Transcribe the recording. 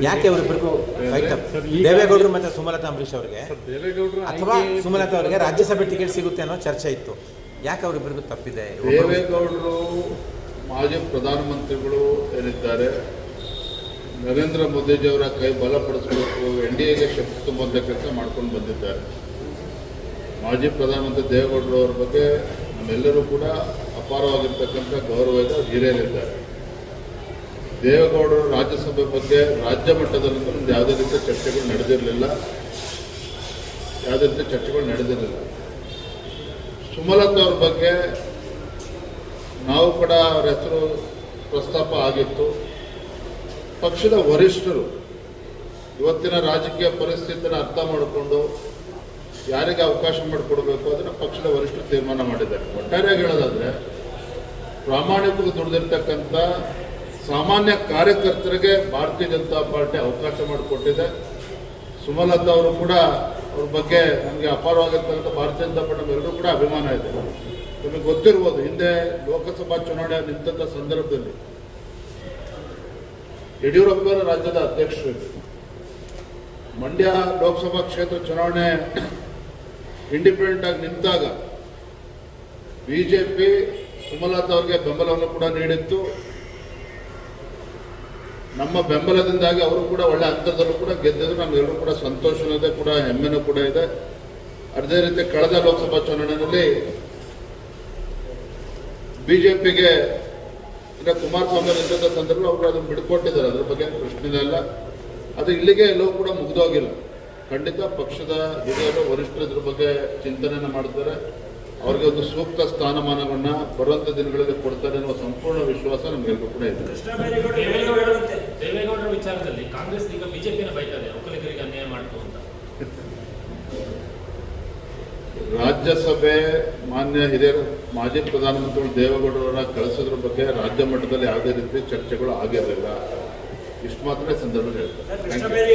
ಯಾಕೆ ಅವರಿಬ್ಬರಿಗೂ ಫೈಟ್ ದೇವೇಗೌಡರು ಮತ್ತು ಸುಮಲತಾ ಅಂಬರೀಶ್ ಅವರಿಗೆ ಅಥವಾ ಸುಮಲತಾ ಅವರಿಗೆ ರಾಜ್ಯಸಭೆ ಟಿಕೆಟ್ ಸಿಗುತ್ತೆ ಅನ್ನೋ ಚರ್ಚೆ ಇತ್ತು. ಯಾಕೆ ಅವರಿಬ್ಬರಿಗೂ ತಪ್ಪಿದೆ? ದೇವೇಗೌಡರು ಮಾಜಿ ಪ್ರಧಾನಮಂತ್ರಿಗಳು ಏನಿದ್ದಾರೆ, ನರೇಂದ್ರ ಮೋದಿಜಿಯವರ ಕೈ ಬಲಪಡಿಸಬೇಕು, NDAಗೆ ಶಕ್ತಿ ತುಂಬುವಂಥ ಕೆಲಸ ಮಾಡ್ಕೊಂಡು ಬಂದಿದ್ದಾರೆ. ಮಾಜಿ ಪ್ರಧಾನಮಂತ್ರಿ ದೇವೇಗೌಡರು ಅವರ ಬಗ್ಗೆ ನಮ್ಮೆಲ್ಲರೂ ಕೂಡ ಅಪಾರವಾಗಿರ್ತಕ್ಕಂಥ ಗೌರವ ಇದೆ, ಹಿರಿಯರಿದ್ದಾರೆ. ದೇವೇಗೌಡರು ರಾಜ್ಯಸಭೆ ಬಗ್ಗೆ ರಾಜ್ಯ ಮಟ್ಟದಲ್ಲಂತೂ ನಮ್ದು ಯಾವುದೇ ರೀತಿಯ ಚರ್ಚೆಗಳು ನಡೆದಿರಲಿಲ್ಲ. ಸುಮಲತಾ ಅವ್ರ ಬಗ್ಗೆ ನಾವು ಕೂಡ ಅವರ ಹೆಸರು ಪ್ರಸ್ತಾಪ ಆಗಿತ್ತು. ಪಕ್ಷದ ವರಿಷ್ಠರು ಇವತ್ತಿನ ರಾಜಕೀಯ ಪರಿಸ್ಥಿತಿನ ಅರ್ಥ ಮಾಡಿಕೊಂಡು ಯಾರಿಗೆ ಅವಕಾಶ ಮಾಡಿಕೊಡ್ಬೇಕು ಅದನ್ನು ಪಕ್ಷದ ವರಿಷ್ಠರು ತೀರ್ಮಾನ ಮಾಡಿದ್ದಾರೆ. ಒಟ್ಟಾರೆಯಾಗಿ ಹೇಳೋದಾದರೆ, ಪ್ರಾಮಾಣಿಕವಾಗಿ ದುಡಿದಿರ್ತಕ್ಕಂಥ ಸಾಮಾನ್ಯ ಕಾರ್ಯಕರ್ತರಿಗೆ ಭಾರತೀಯ ಜನತಾ ಪಾರ್ಟಿ ಅವಕಾಶ ಮಾಡಿಕೊಟ್ಟಿದೆ. ಸುಮಲತಾ ಅವರು ಕೂಡ ಅವ್ರ ಬಗ್ಗೆ ನಮಗೆ ಅಪಾರವಾಗಿರ್ತಕ್ಕಂಥ ಭಾರತೀಯ ಜನತಾ ಪಾರ್ಟಿ ನಮ್ಮೆಲ್ಲರೂ ಕೂಡ ಅಭಿಮಾನ ಇದೆ. ನಿಮಗೆ ಗೊತ್ತಿರ್ಬೋದು, ಹಿಂದೆ ಲೋಕಸಭಾ ಚುನಾವಣೆ ನಿಂತ ಸಂದರ್ಭದಲ್ಲಿ ಯಡಿಯೂರಪ್ಪರ ರಾಜ್ಯದ ಅಧ್ಯಕ್ಷರು, ಮಂಡ್ಯ ಲೋಕಸಭಾ ಕ್ಷೇತ್ರ ಚುನಾವಣೆ ಇಂಡಿಪೆಂಡೆಂಟ್ ಆಗಿ ನಿಂತಾಗ ಬಿಜೆಪಿ ಸುಮಲತಾ ಅವರಿಗೆ ಬೆಂಬಲವನ್ನು ಕೂಡ ನೀಡಿತ್ತು. ನಮ್ಮ ಬೆಂಬಲದಿಂದಾಗಿ ಅವರು ಕೂಡ ಒಳ್ಳೆ ಅಂತರದಲ್ಲೂ ಕೂಡ ಗೆದ್ದಿದ್ರು. ನಮಗೆಲ್ಲರೂ ಕೂಡ ಸಂತೋಷನೂ ಇದೆ, ಕೂಡ ಹೆಮ್ಮೆನೂ ಕೂಡ ಇದೆ. ಅದೇ ರೀತಿ ಕಳೆದ ಲೋಕಸಭಾ ಚುನಾವಣೆಯಲ್ಲಿ ಬಿಜೆಪಿಗೆ ಕುಮಾರಸ್ವಾಮಿ ನಿಂತ ಸಂದರ್ಭ ಅವರು ಅದನ್ನು ಬಿಡ್ಕೊಟ್ಟಿದ್ದಾರೆ. ಅದ್ರ ಬಗ್ಗೆ ಪ್ರಶ್ನೆ ಇಲ್ಲ. ಅದು ಇಲ್ಲಿಗೆ ಎಲ್ಲವೂ ಕೂಡ ಮುಗಿದೋಗಿಲ್ಲ. ಖಂಡಿತ ಪಕ್ಷದ ಹಿರಿಯರು ವರಿಷ್ಠರು ಇದ್ರ ಬಗ್ಗೆ ಚಿಂತನೆಯನ್ನು ಮಾಡ್ತಾರೆ. ಅವ್ರಿಗೆ ಒಂದು ಸೂಕ್ತ ಸ್ಥಾನಮಾನಗಳನ್ನ ಬರುವಂಥ ದಿನಗಳಲ್ಲಿ ಕೊಡ್ತಾರೆ ಅನ್ನುವ ಸಂಪೂರ್ಣ ವಿಶ್ವಾಸ ನಮಗೆಲ್ಲರೂ ಕೂಡ ಇದೆ. ದೇವೇಗೌಡರ ವಿಚಾರದಲ್ಲಿ ಕಾಂಗ್ರೆಸ್ ಈಗ ಬಿಜೆಪಿನ ಬೈತಾರೆ, ಒಕ್ಕಲಿಗರಿಗೆ ಅನ್ಯಾಯ ಮಾಡ್ತು ಅಂತ. ರಾಜ್ಯಸಭೆ ಮಾನ್ಯ ಹಿರಿಯರು ಮಾಜಿ ಪ್ರಧಾನಮಂತ್ರಿಗಳು ದೇವೇಗೌಡರವರ ಕಳಿಸೋದ್ರ ಬಗ್ಗೆ ರಾಜ್ಯ ಮಟ್ಟದಲ್ಲಿ ಯಾವುದೇ ರೀತಿ ಚರ್ಚೆಗಳು ಆಗಿರಲಿಲ್ಲ. ಇಷ್ಟು ಮಾತ್ರ ಸಂದರ್ಭದಲ್ಲಿ ಹೇಳ್ತಾರೆ.